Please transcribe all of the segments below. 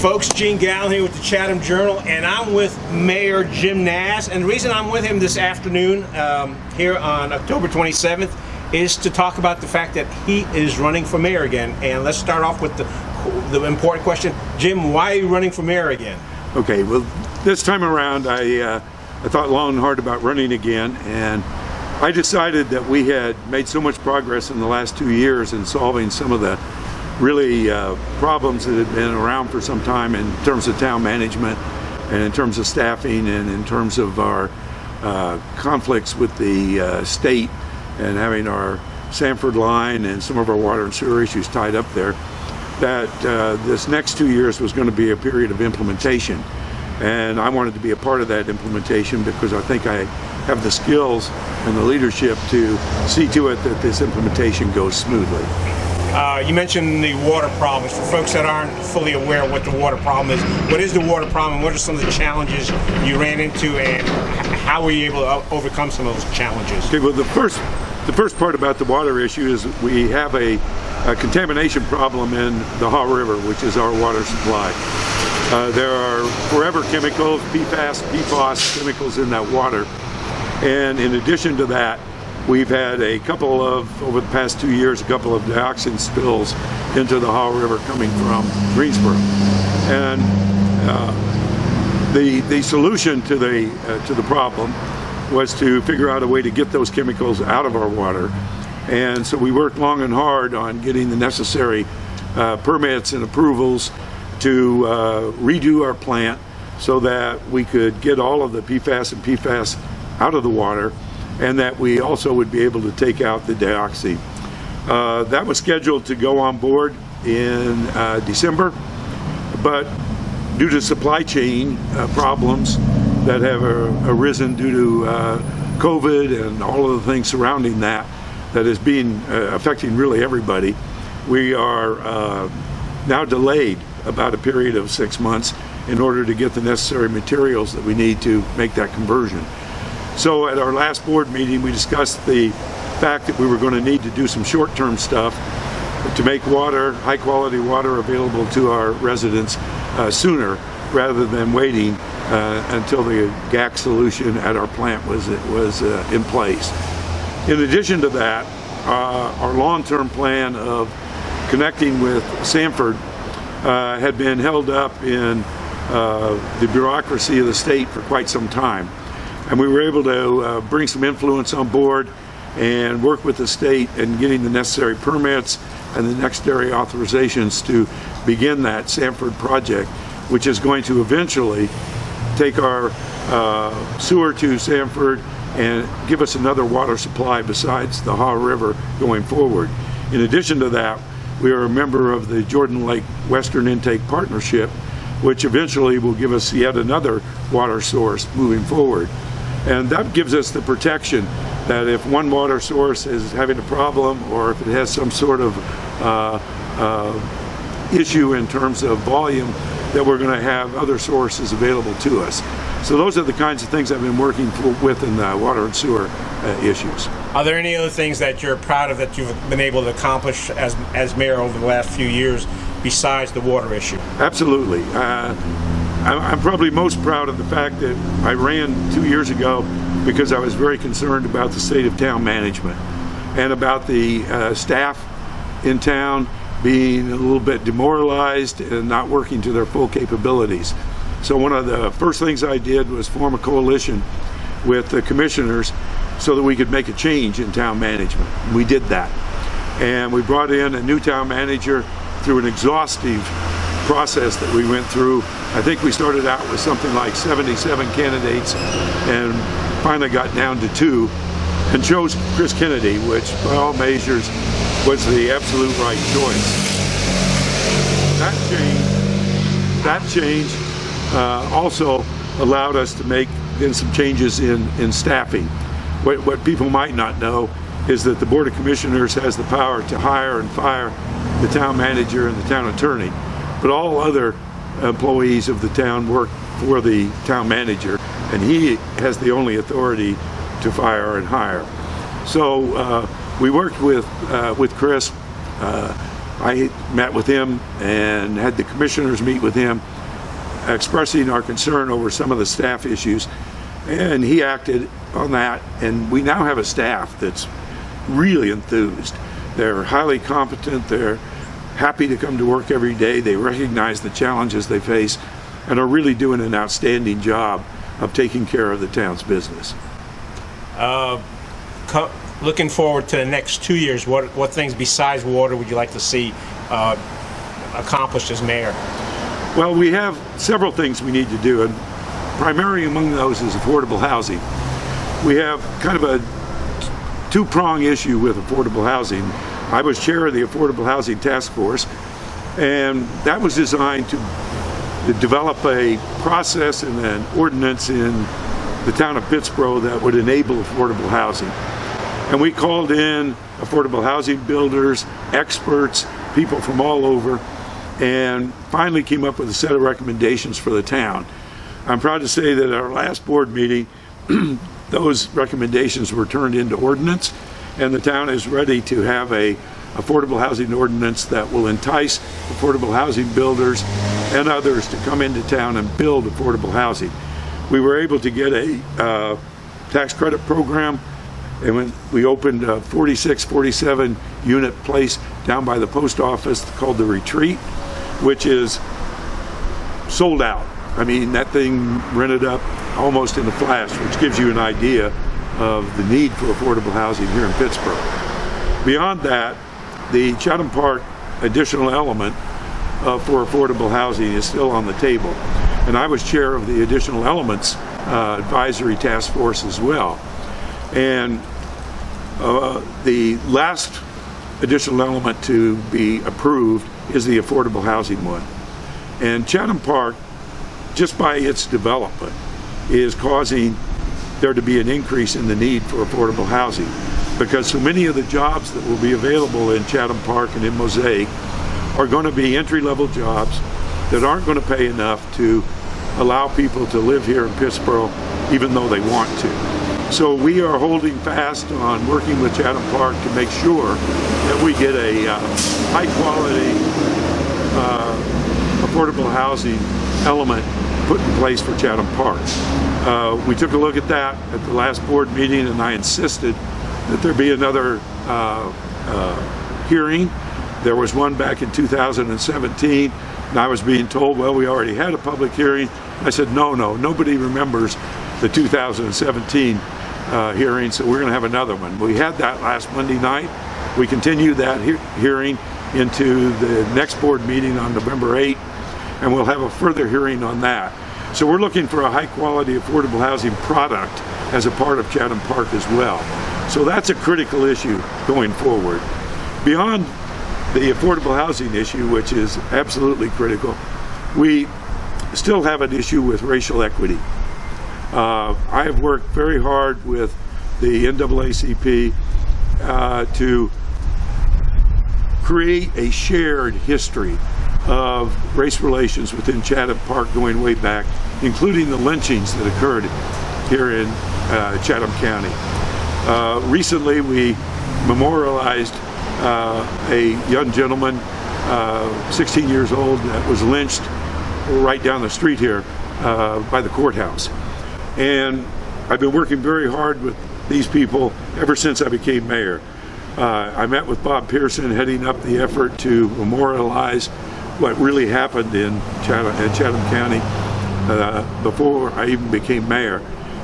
Folks, Gene Galin here with the Chatham Journal, and I'm with Mayor Jim Nass. And the reason I'm with him this afternoon here on October 27th is to talk about the fact that he is running for mayor again. And let's start off with the important question. Jim, why are you running for mayor again? Okay, well, this time around I thought long and hard about running again, and I decided that we had made so much progress in the last 2 years in solving some of the really problems that had been around for some time in terms of town management and in terms of staffing and in terms of our conflicts with the state and having our Sanford line and some of our water and sewer issues tied up there, that this next 2 years was going to be a period of implementation. And I wanted to be a part of that implementation because I think I have the skills and the leadership to see to it that this implementation goes smoothly. You mentioned the water problems. For folks that aren't fully aware of what the water problem is, what is the water problem? What are some of the challenges you ran into, and how were you able to overcome some of those challenges? Okay, well, the first part about the water issue is we have a contamination problem in the Haw River, which is our water supply. There are forever chemicals, PFAS, PFOS chemicals in that water, and in addition to that, we've had over the past 2 years, a couple of dioxin spills into the Haw River coming from Greensboro. And the solution to the problem was to figure out a way to get those chemicals out of our water. And so we worked long and hard on getting the necessary permits and approvals to redo our plant so that we could get all of the PFAS and PFAS out of the water, and that we also would be able to take out the dioxin. That was scheduled to go on board in December, but due to supply chain problems that have arisen due to COVID and all of the things surrounding that has been affecting really everybody, we are now delayed about a period of 6 months in order to get the necessary materials that we need to make that conversion. So at our last board meeting, we discussed the fact that we were going to need to do some short-term stuff to make water, high-quality water, available to our residents sooner, rather than waiting until the GAC solution at our plant was in place. In addition to that, our long-term plan of connecting with Sanford had been held up in the bureaucracy of the state for quite some time. And we were able to bring some influence on board and work with the state in getting the necessary permits and the necessary authorizations to begin that Sanford project, which is going to eventually take our sewer to Sanford and give us another water supply besides the Haw River going forward. In addition to that, we are a member of the Jordan Lake Western Intake Partnership, which eventually will give us yet another water source moving forward. And that gives us the protection that if one water source is having a problem, or if it has some sort of issue in terms of volume, that we're going to have other sources available to us. So those are the kinds of things I've been working with in the water and sewer issues. Are there any other things that you're proud of that you've been able to accomplish as mayor over the last few years besides the water issue? Absolutely. I'm probably most proud of the fact that I ran 2 years ago because I was very concerned about the state of town management and about the staff in town being a little bit demoralized and not working to their full capabilities. So one of the first things I did was form a coalition with the commissioners so that we could make a change in town management. We did that. And we brought in a new town manager through an exhaustive process that we went through. I think we started out with something like 77 candidates and finally got down to 2 and chose Chris Kennedy, which by all measures was the absolute right choice. That change also allowed us to make some changes in staffing. What people might not know is that the Board of Commissioners has the power to hire and fire the town manager and the town attorney, but all other employees of the town work for the town manager, and he has the only authority to fire and hire. So we worked with Chris I met with him and had the commissioners meet with him, expressing our concern over some of the staff issues, and he acted on that, and we now have a staff that's really enthused. They're highly competent, they're happy to come to work every day, they recognize the challenges they face, and are really doing an outstanding job of taking care of the town's business. Looking forward to the next 2 years, what things besides water would you like to see accomplished as mayor? Well, we have several things we need to do, and primary among those is affordable housing. We have kind of a two-prong issue with affordable housing. I was chair of the Affordable Housing Task Force, and that was designed to develop a process and an ordinance in the town of Pittsboro that would enable affordable housing. And we called in affordable housing builders, experts, people from all over, and finally came up with a set of recommendations for the town. I'm proud to say that at our last board meeting, those recommendations were turned into ordinance, and the town is ready to have a affordable housing ordinance that will entice affordable housing builders and others to come into town and build affordable housing. We were able to get a tax credit program, and when we opened a 47 unit place down by the post office called the Retreat, which is sold out. I mean, that thing rented up almost in a flash, which gives you an idea of the need for affordable housing here in Pittsboro. Beyond that, the Chatham Park additional element for affordable housing is still on the table. And I was chair of the additional elements advisory task force as well. And the last additional element to be approved is the affordable housing one. And Chatham Park, just by its development, is causing there to be an increase in the need for affordable housing, because so many of the jobs that will be available in Chatham Park and in Mosaic are going to be entry-level jobs that aren't going to pay enough to allow people to live here in Pittsboro even though they want to. So we are holding fast on working with Chatham Park to make sure that we get a high-quality affordable housing element put in place for Chatham Park. We took a look at that at the last board meeting, and I insisted that there be another hearing. There was one back in 2017, and I was being told, well, we already had a public hearing. I said, no, nobody remembers the 2017 hearing, so we're going to have another one. We had that last Monday night. We continued that hearing into the next board meeting on November 8th, and we'll have a further hearing on that. So we're looking for a high-quality affordable housing product as a part of Chatham Park as well. So that's a critical issue going forward. Beyond the affordable housing issue, which is absolutely critical, we still have an issue with racial equity. I have worked very hard with the NAACP to create a shared history of race relations within Chatham Park going way back, including the lynchings that occurred here in Chatham County. Recently we memorialized a young gentleman, 16 years old, that was lynched right down the street here by the courthouse. And I've been working very hard with these people ever since I became mayor. I met with Bob Pearson heading up the effort to memorialize what really happened in Chatham County before I even became mayor.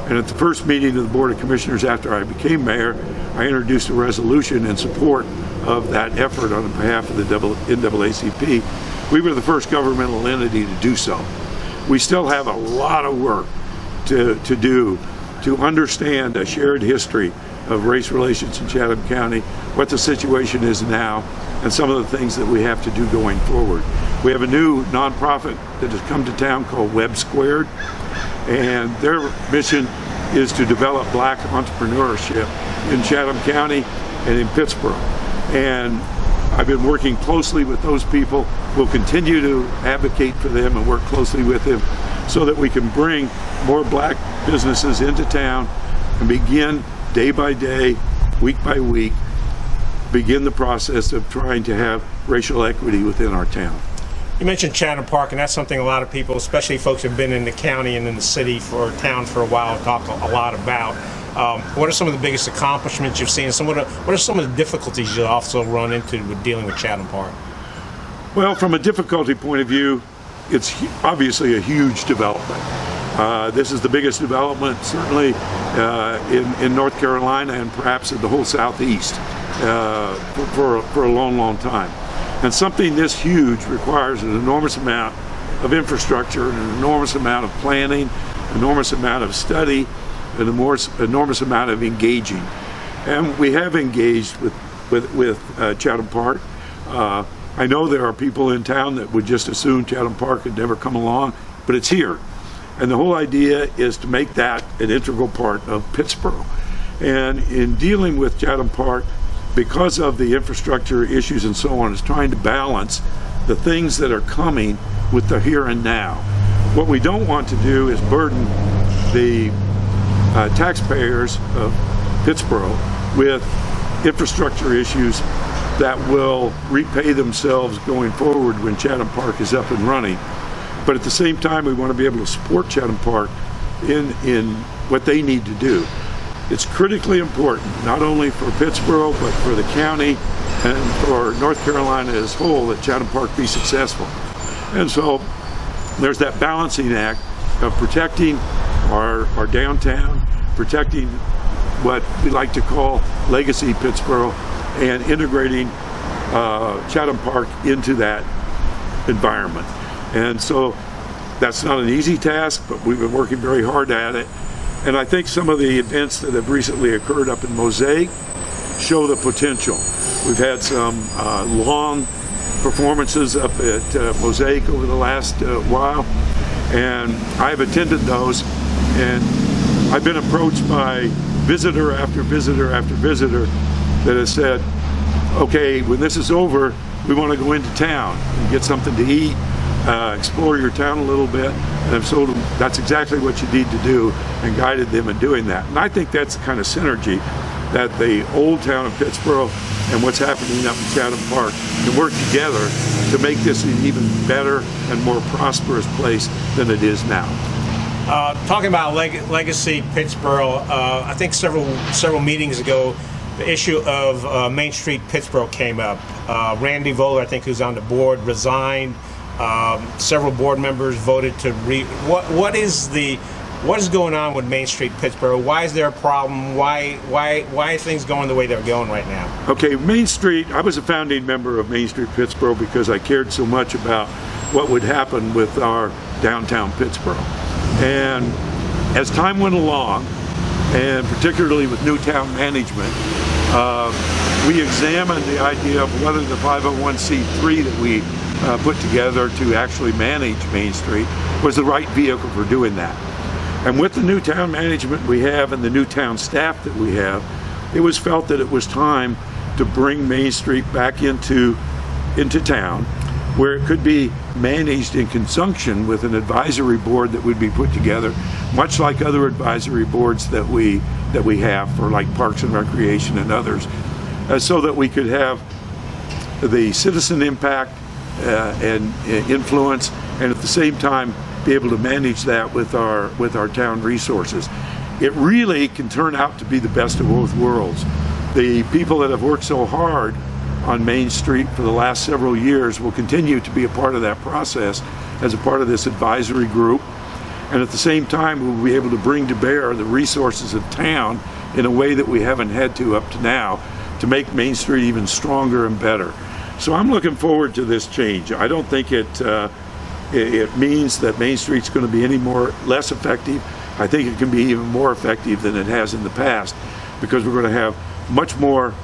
And at the first meeting of the Board of Commissioners after I became mayor, I introduced a resolution in support of that effort on behalf of the NAACP. We were the first governmental entity to do so. We still have a lot of work to do to understand a shared history of race relations in Chatham County, what the situation is now, and some of the things that we have to do going forward. We have a new nonprofit that has come to town called Web Squared, and their mission is to develop black entrepreneurship in Chatham County and in Pittsboro. And I've been working closely with those people. We'll continue to advocate for them and work closely with them so that we can bring more black businesses into town and begin day by day, week by week, begin the process of trying to have racial equity within our town. You mentioned Chatham Park, and that's something a lot of people, especially folks who've been in the county and in the city for town for a while, talk a lot about. What are some of the biggest accomplishments you've seen? What are some of the difficulties you also run into with dealing with Chatham Park? Well, from a difficulty point of view, it's obviously a huge development. This is the biggest development, certainly in North Carolina and perhaps in the whole Southeast for a long, long time. And something this huge requires an enormous amount of infrastructure, an enormous amount of planning, enormous amount of study, an enormous amount of engaging. And we have engaged with Chatham Park. I know there are people in town that would just assume Chatham Park had never come along, but it's here. And the whole idea is to make that an integral part of Pittsboro. And in dealing with Chatham Park, because of the infrastructure issues and so on, is trying to balance the things that are coming with the here and now. What we don't want to do is burden the taxpayers of Pittsboro with infrastructure issues that will repay themselves going forward when Chatham Park is up and running. But at the same time, we want to be able to support Chatham Park in what they need to do. It's critically important, not only for Pittsboro, but for the county and for North Carolina as a whole, that Chatham Park be successful. And so there's that balancing act of protecting our downtown, protecting what we like to call legacy Pittsboro, and integrating Chatham Park into that environment. And so that's not an easy task, but we've been working very hard at it. And I think some of the events that have recently occurred up in Mosaic show the potential. We've had some long performances up at Mosaic over the last while, and I've attended those, and I've been approached by visitor after visitor after visitor that has said, okay, when this is over, we want to go into town and get something to eat, explore your town a little bit. And I've told them that's exactly what you need to do, and guided them in doing that. And I think that's the kind of synergy that the old town of Pittsboro and what's happening up in Chatham Park can work together to make this an even better and more prosperous place than it is now. Talking about legacy Pittsboro, I think several meetings ago, the issue of Main Street Pittsboro came up. Randy Voller, I think, who's on the board, resigned. Several board members voted to what is going on with Main Street Pittsboro? Why is there a problem? Why are things going the way they're going right now? Okay, Main Street, I was a founding member of Main Street Pittsboro because I cared so much about what would happen with our downtown Pittsboro. And as time went along, and particularly with new town management, we examined the idea of whether the 501c3 that we put together to actually manage Main Street was the right vehicle for doing that. And with the new town management we have and the new town staff that we have, it was felt that it was time to bring Main Street back into town, where it could be managed in conjunction with an advisory board that would be put together, much like other advisory boards that we have for like Parks and Recreation and others, so that we could have the citizen impact and influence, and at the same time be able to manage that with our town resources. It really can turn out to be the best of both worlds. The people that have worked so hard on Main Street for the last several years will continue to be a part of that process as a part of this advisory group, and at the same time we'll be able to bring to bear the resources of town in a way that we haven't had to up to now, to make Main Street even stronger and better. So I'm looking forward to this change. I don't think it means that Main Street's going to be any less effective. I think it can be even more effective than it has in the past, because we're going to have much more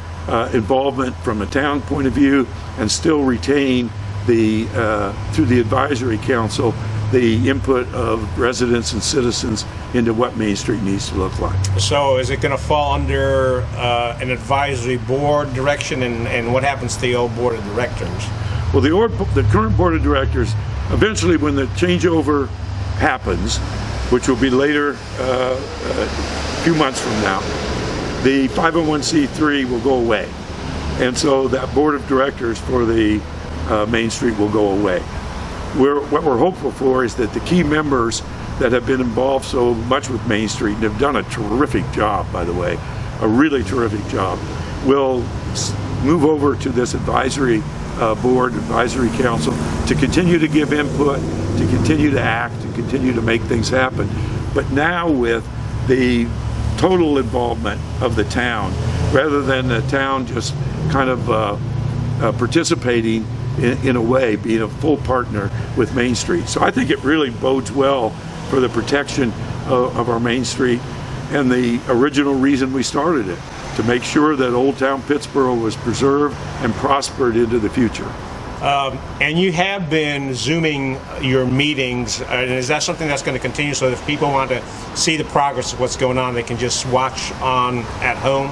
involvement from a town point of view, and still retain through the advisory council the input of residents and citizens into what Main Street needs to look like. So is it going to fall under an advisory board direction, and what happens to the old board of directors? Well, the current board of directors, eventually when the changeover happens, which will be later, a few months from now, the 501c3 will go away. And so that board of directors for the Main Street will go away. What we're hopeful for is that the key members that have been involved so much with Main Street and have done a terrific job, by the way, a really terrific job, will move over to this advisory board, advisory council, to continue to give input, to continue to act, and continue to make things happen. But now with the total involvement of the town, rather than the town just kind of participating in a way, being a full partner with Main Street. So I think it really bodes well for the protection of our Main Street and the original reason we started it, to make sure that Old Town Pittsboro was preserved and prospered into the future. And you have been Zooming your meetings, and is that something that's going to continue, so that if people want to see the progress of what's going on, they can just watch on at home?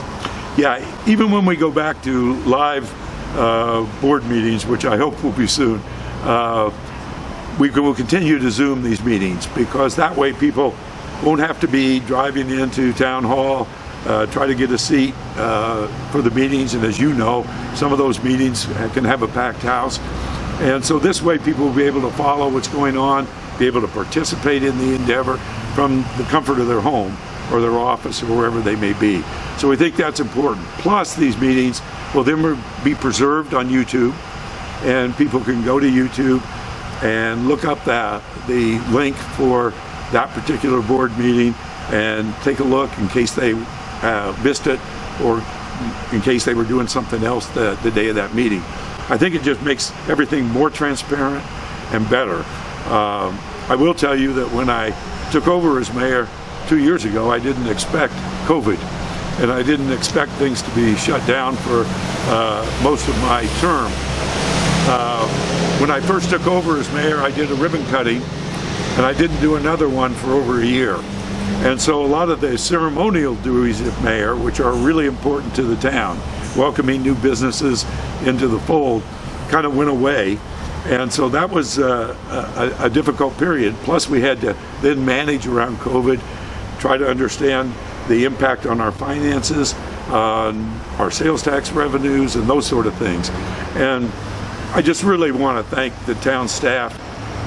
Yeah, even when we go back to live board meetings, which I hope will be soon, we will continue to Zoom these meetings, because that way people won't have to be driving into town hall, try to get a seat for the meetings. And as you know, some of those meetings can have a packed house. And so this way people will be able to follow what's going on, be able to participate in the endeavor from the comfort of their home or their office or wherever they may be. So we think that's important. Plus, these meetings will then be preserved on YouTube, and people can go to YouTube and look up the link for that particular board meeting and take a look in case they missed it, or in case they were doing something else the day of that meeting. I think it just makes everything more transparent and better. I will tell you that when I took over as mayor 2 years ago, I didn't expect COVID, and I didn't expect things to be shut down for most of my term. When I first took over as mayor, I did a ribbon cutting, and I didn't do another one for over a year. And so a lot of the ceremonial duties of mayor, which are really important to the town, welcoming new businesses into the fold, kind of went away. And so that was a difficult period. Plus we had to then manage around COVID, try to understand the impact on our finances, on our sales tax revenues, and those sort of things. And I just really want to thank the town staff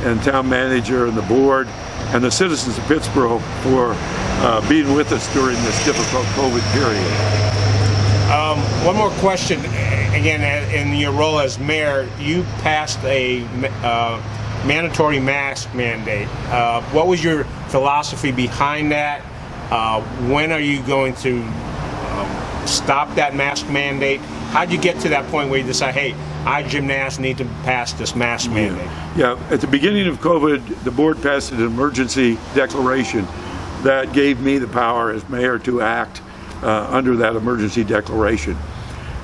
and town manager and the board and the citizens of Pittsboro for being with us during this difficult COVID period. One more question. Again, in your role as mayor, you passed a mandatory mask mandate. What was your philosophy behind that? When are you going to stop that mask mandate? How'd you get to that point where you decide, hey, I, Jim Nass, need to pass this mask mandate? Yeah, at the beginning of COVID, the board passed an emergency declaration that gave me the power as mayor to act under that emergency declaration.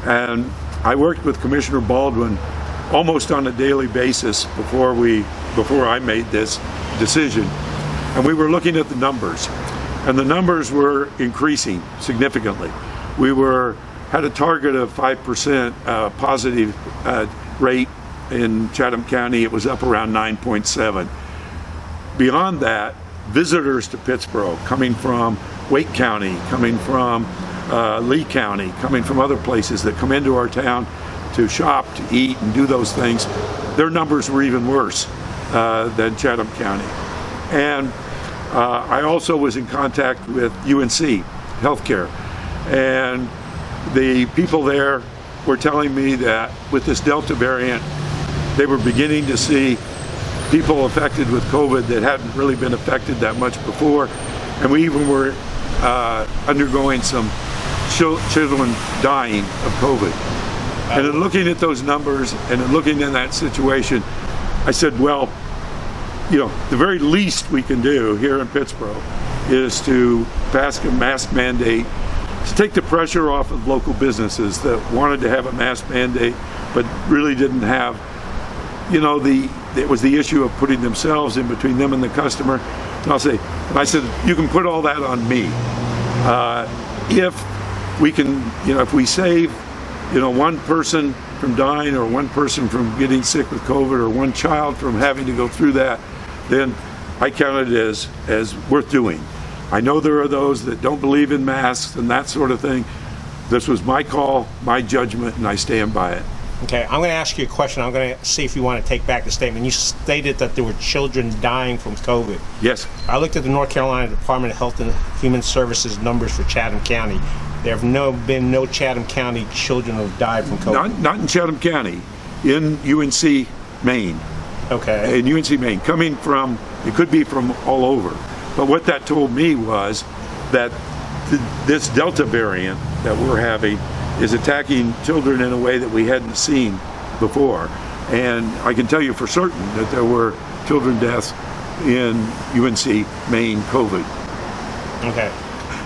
And I worked with Commissioner Baldwin almost on a daily basis before I made this decision. And we were looking at the numbers, and the numbers were increasing significantly. We had a target of 5% positive rate in Chatham County. It was up around 9.7. Beyond that, visitors to Pittsboro coming from Wake County, coming from Lee County, coming from other places that come into our town to shop, to eat, and do those things, their numbers were even worse than Chatham County. And I also was in contact with UNC Healthcare, and the people there were telling me that with this Delta variant, they were beginning to see people affected with COVID that hadn't really been affected that much before. And we even were undergoing some children dying of COVID. And in looking at those numbers and in looking in that situation, I said, well, the very least we can do here in Pittsboro is to pass a mask mandate to take the pressure off of local businesses that wanted to have a mask mandate but really didn't have, it was the issue of putting themselves in between them and the customer. And I said, you can put all that on me. If we can, if we save, one person from dying or one person from getting sick with COVID or one child from having to go through that, then I count it as worth doing. I know there are those that don't believe in masks and that sort of thing. This was my call, my judgment, and I stand by it. Okay, I'm going to ask you a question. I'm going to see if you want to take back the statement. You stated that there were children dying from COVID. Yes. I looked at the North Carolina Department of Health and Human Services numbers for Chatham County. There have been no Chatham County children who have died from COVID. Not in Chatham County, in UNC, Maine. Okay. In UNC, Maine, coming from, it could be from all over. But what that told me was that this Delta variant that we're having is attacking children in a way that we hadn't seen before. And I can tell you for certain that there were children deaths in UNC, Maine, COVID. Okay.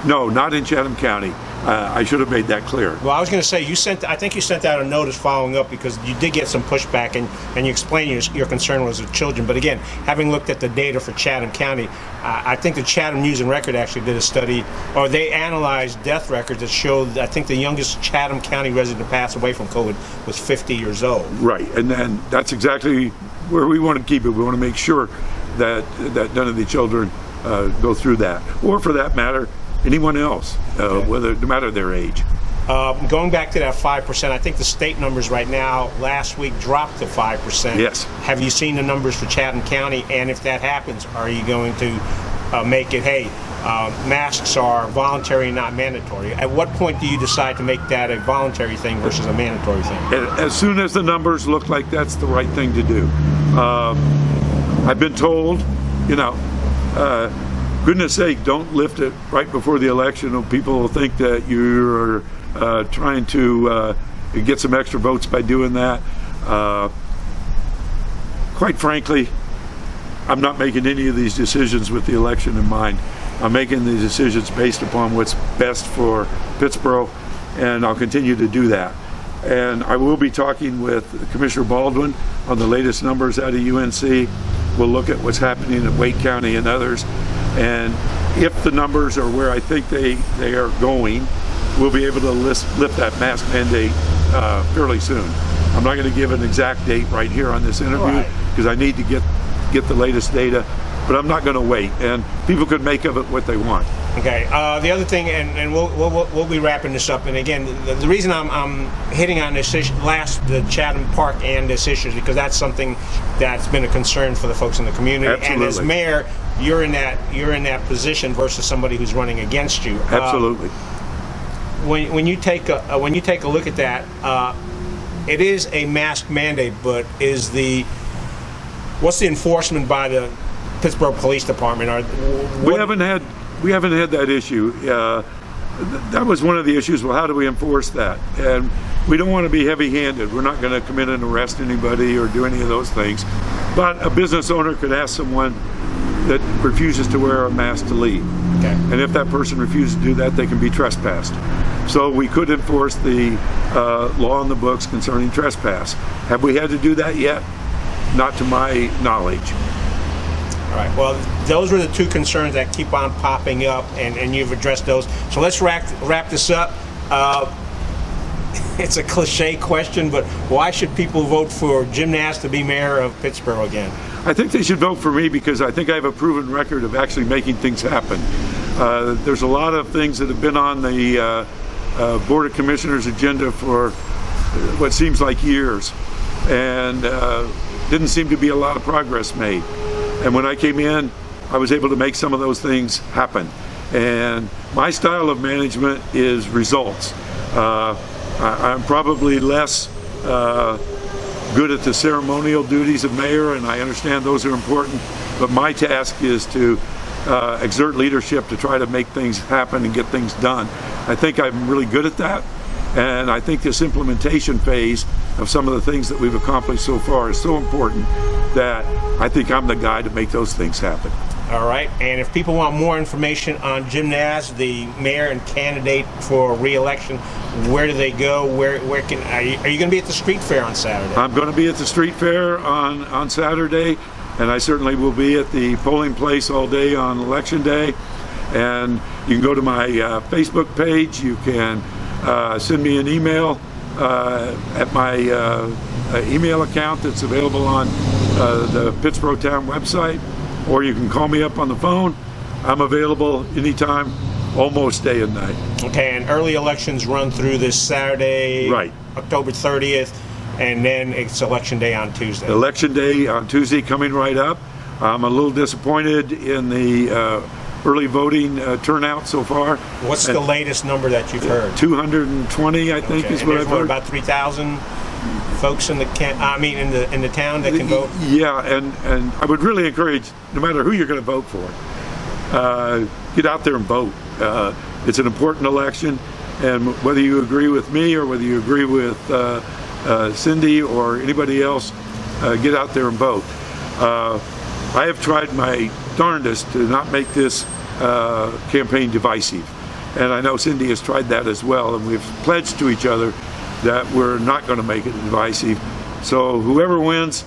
No, not in Chatham County. I should have made that clear. Well, I was going to say, I think you sent out a notice following up because you did get some pushback, and you explained your concern was with children. But again, having looked at the data for Chatham County, I think the Chatham News and Record actually did a study, or they analyzed death records that showed, I think the youngest Chatham County resident to pass away from COVID was 50 years old. Right, and then that's exactly where we want to keep it. We want to make sure that none of the children go through that, or for that matter, anyone else, whether no matter their age. Going back to that 5%, I think the state numbers right now last week dropped to 5%. Yes. Have you seen the numbers for Chatham County? And if that happens, are you going to make it, hey, masks are voluntary, not mandatory? At what point do you decide to make that a voluntary thing versus a mandatory thing? As soon as the numbers look like that's the right thing to do. I've been told, goodness sake, don't lift it right before the election, or people will think that you're trying to get some extra votes by doing that. Quite frankly, I'm not making any of these decisions with the election in mind. I'm making the decisions based upon what's best for Pittsboro, and I'll continue to do that. And I will be talking with Commissioner Baldwin on the latest numbers out of UNC. We'll look at what's happening in Wake County and others. And if the numbers are where I think they are going, we'll be able to lift that mask mandate fairly soon. I'm not going to give an exact date right here on this interview because I need to get the latest data, but I'm not going to wait. And people could make of it what they want. Okay. The other thing, and we'll be wrapping this up. And again, the reason I'm hitting on this issue, the Chatham Park and this issue is because that's something that's been a concern for the folks in the community. Absolutely. And as mayor, you're in that position versus somebody who's running against you. Absolutely. When you take a look at that, it is a mask mandate, but what's the enforcement by the Pittsboro Police Department? We haven't had that issue. That was one of the issues. Well, how do we enforce that? And we don't want to be heavy-handed. We're not going to come in and arrest anybody or do any of those things. But a business owner could ask someone that refuses to wear a mask to leave. Okay. And if that person refuses to do that, they can be trespassed. So we could enforce the law on the books concerning trespass. Have we had to do that yet? Not to my knowledge. All right. Well, those were the two concerns that keep on popping up, and you've addressed those. So let's wrap this up. It's a cliche question, but why should people vote for Jim Nass to be mayor of Pittsboro again? I think they should vote for me because I think I have a proven record of actually making things happen. There's a lot of things that have been on the Board of Commissioners agenda for what seems like years, and didn't seem to be a lot of progress made. And when I came in, I was able to make some of those things happen. And my style of management is results. I'm probably less good at the ceremonial duties of mayor, and I understand those are important, but my task is to exert leadership to try to make things happen and get things done. I think I'm really good at that, and I think this implementation phase of some of the things that we've accomplished so far is so important that I think I'm the guy to make those things happen. All right, and if people want more information on Jim Nass, the mayor and candidate for re-election, where do they go? Are you going to be at the street fair on Saturday? I'm going to be at the street fair on Saturday, and I certainly will be at the polling place all day on election day. And you can go to my Facebook page. You can send me an email at my email account that's available on the Pittsboro Town website, or you can call me up on the phone. I'm available anytime, almost day and night. Okay, and early elections run through this Saturday, right, October 30th. and then it's Election Day on Tuesday. Election Day on Tuesday coming right up. I'm a little disappointed in the early voting turnout so far. What's the latest number that you've heard? 220, I think, is what I've heard. About 3,000 folks in the in the town that can vote. Yeah, and I would really encourage, no matter who you're going to vote for, get out there and vote. It's an important election, and whether you agree with me or whether you agree with Cindy or anybody else, get out there and vote. I have tried my darndest to not make this campaign divisive, and I know Cindy has tried that as well, and we've pledged to each other that we're not going to make it divisive. So whoever wins,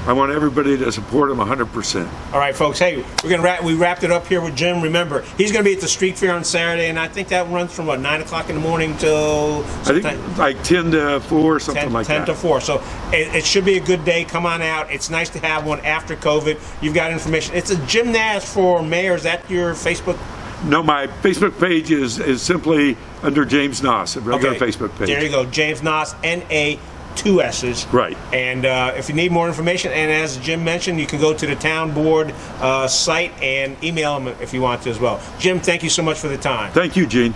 I want everybody to support him 100%. All right, folks. Hey, we wrapped it up here with Jim. Remember, he's going to be at the street fair on Saturday, and I think that runs from 9 o'clock in the morning till I think like 10 to 4, something like that. 10 to 4. So it should be a good day. Come on out. It's nice to have one after COVID. You've got information. It's a Jim Nass for mayor. Is that your Facebook? No, my Facebook page is simply under James Nass, a regular Facebook page. There you go, James Nass, N-A, 2 S's. Right. And if you need more information, and as Jim mentioned, you can go to the town board site and email him if you want to as well. Jim, thank you so much for the time. Thank you, Gene.